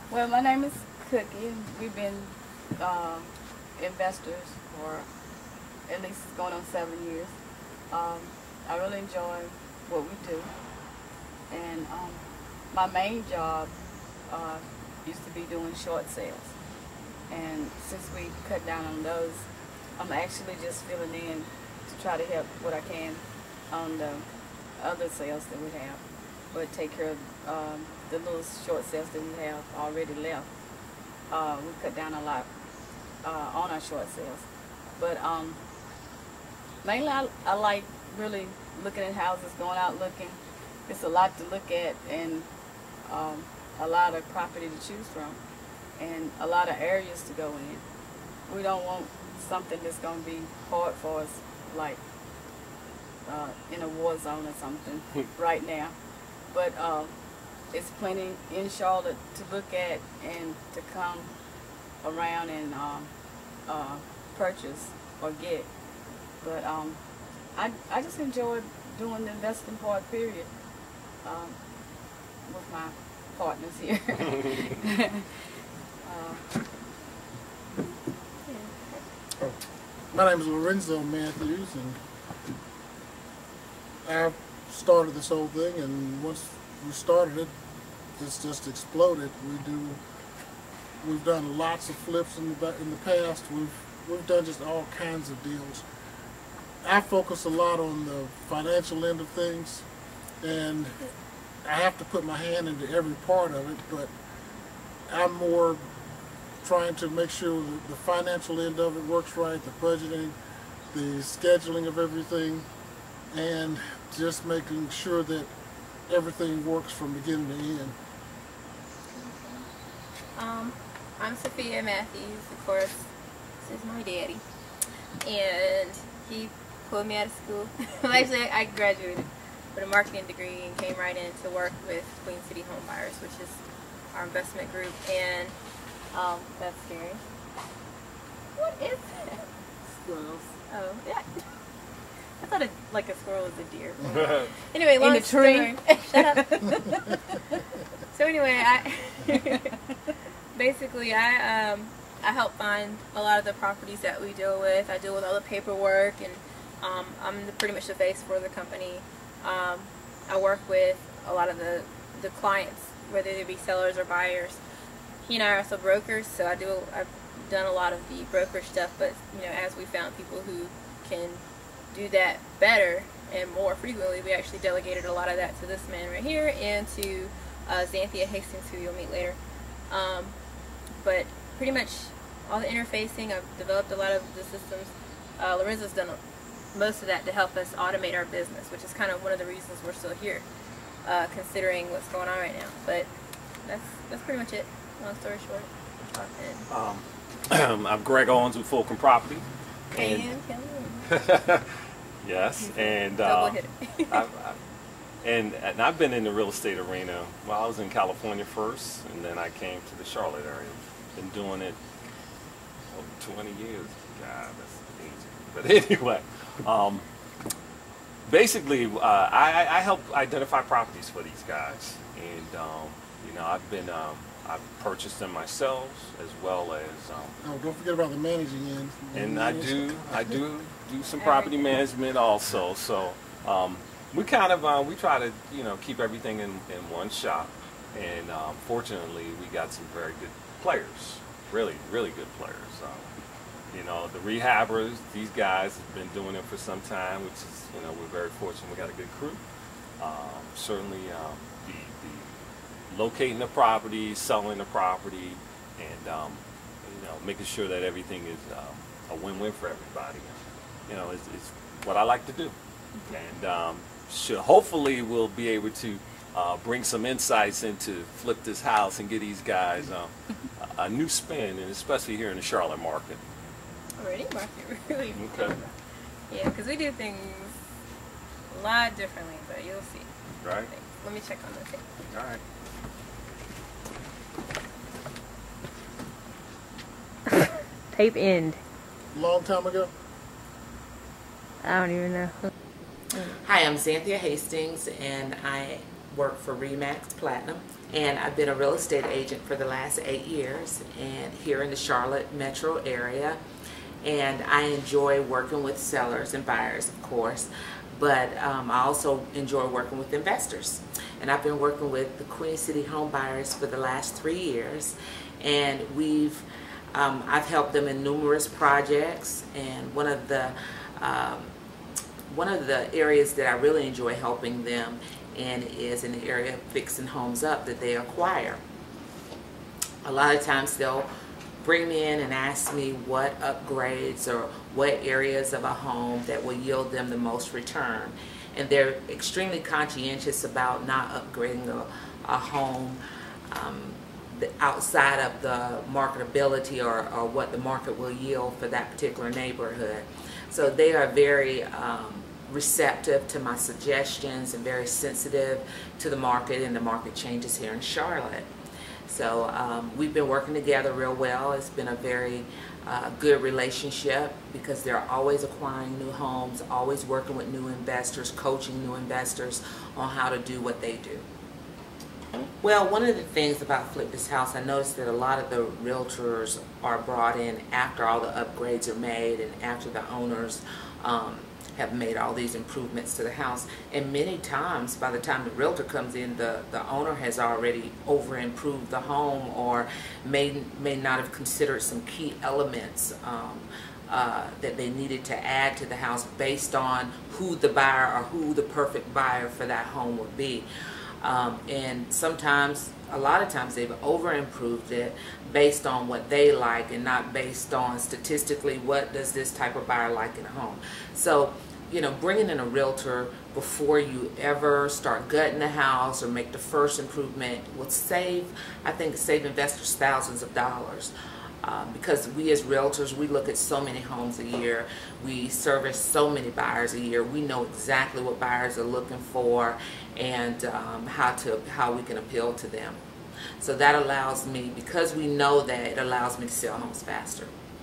Well, my name is Cookie, and we've been investors for at least going on 7 years. I really enjoy what we do, and my main job used to be doing short sales. And since we cut down on those, I'm actually just filling in to try to help what I can on the other sales that we have, but take care of the little short sales that we have already left. We cut down a lot on our short sales, but mainly I like really looking at houses, going out looking. It's a lot to look at, and a lot of property to choose from, and a lot of areas to go in. We don't want something that's going to be hard for us, like in a war zone or something right now. But it's plenty in Charlotte to look at and to come around and purchase or get. But I just enjoy doing the investing part, period, with my partners here. My name is Lorenzo Matthews, and I started this whole thing, and once we started it, it's just exploded. We've done lots of flips in the past. We've done just all kinds of deals. I focus a lot on the financial end of things, and I have to put my hand into every part of it, but I'm more trying to make sure that the financial end of it works right, the budgeting, the scheduling of everything, and just making sure that everything works from beginning to end. I'm Sophia Matthews, of course. This is my daddy, and he pulled me out of school. Well, actually, I graduated with a marketing degree and came right in to work with Queen City Home Buyers, which is our investment group, and that's scary. What is that? Squirrels. Oh, yeah. I thought like a squirrel was a deer. Anyway, long In the tree. story. Shut up. So anyway, basically I help find a lot of the properties that we deal with. I deal with all the paperwork, and I'm pretty much the face for the company. I work with a lot of the clients, whether they be sellers or buyers. He and I are also brokers, so I've done a lot of the brokerage stuff, but as we found people who can do that better and more frequently, we actually delegated a lot of that to this man right here and to Xanthia Hastings, who you'll meet later. But pretty much all the interfacing, I've developed a lot of the systems. Lorenzo's done most of that to help us automate our business, which is kind of one of the reasons we're still here, considering what's going on right now. But that's pretty much it. Long story short. I'm Greg Owens with Fulcrum Property. And yes, and and I've been in the real estate arena. Well, I was in California first, and then I came to the Charlotte area. Been doing it over 20 years. God, that's easy. But anyway, basically, I help identify properties for these guys, and I've purchased them myself, as well as Oh, don't forget about the managing end. and I do some property management also. So we kind of we try to keep everything in one shop, and fortunately we got some very good players, really good players. The rehabbers, these guys have been doing it for some time, which is we're very fortunate. We got a good crew. Certainly the locating the property, selling the property, and making sure that everything is a win-win for everybody. It's what I like to do, and hopefully we'll be able to bring some insights into flip this house and get these guys a new spin, and especially here in the Charlotte market. or any market, really. Okay. Yeah, because we do things a lot differently, but you'll see. Right. Let me check on the tape. All right. Tape end. Long time ago. I don't even know. Hi, I'm Xanthia Hastings, and I work for Remax Platinum, and I've been a real estate agent for the last 8 years and here in the Charlotte metro area. And I enjoy working with sellers and buyers, of course, but I also enjoy working with investors. And I've been working with the Queen City home buyers for the last 3 years, and I've helped them in numerous projects. And one of the areas that I really enjoy helping them in is in the area of fixing homes up that they acquire. A lot of times they'll bring me in and ask me what upgrades or what areas of a home that will yield them the most return. And they're extremely conscientious about not upgrading a home outside of the marketability or what the market will yield for that particular neighborhood. So they are very receptive to my suggestions and very sensitive to the market and the market changes here in Charlotte. So we've been working together real well. It's been a very good relationship because they're always acquiring new homes, always working with new investors, coaching new investors on how to do what they do. Well, one of the things about Flip This House, I noticed that a lot of the realtors are brought in after all the upgrades are made and after the owners have made all these improvements to the house. And many times, by the time the realtor comes in, the owner has already over improved the home or may not have considered some key elements that they needed to add to the house based on who the buyer or who the perfect buyer for that home would be. And sometimes, a lot of times, they've over improved it based on what they like and not based on statistically what does this type of buyer like in a home. So, you know, bringing in a realtor before you ever start gutting the house or make the first improvement will save investors thousands of dollars. Because we as realtors, we look at so many homes a year, we service so many buyers a year, we know exactly what buyers are looking for and how we can appeal to them. So that allows me, because we know that, it allows me to sell homes faster.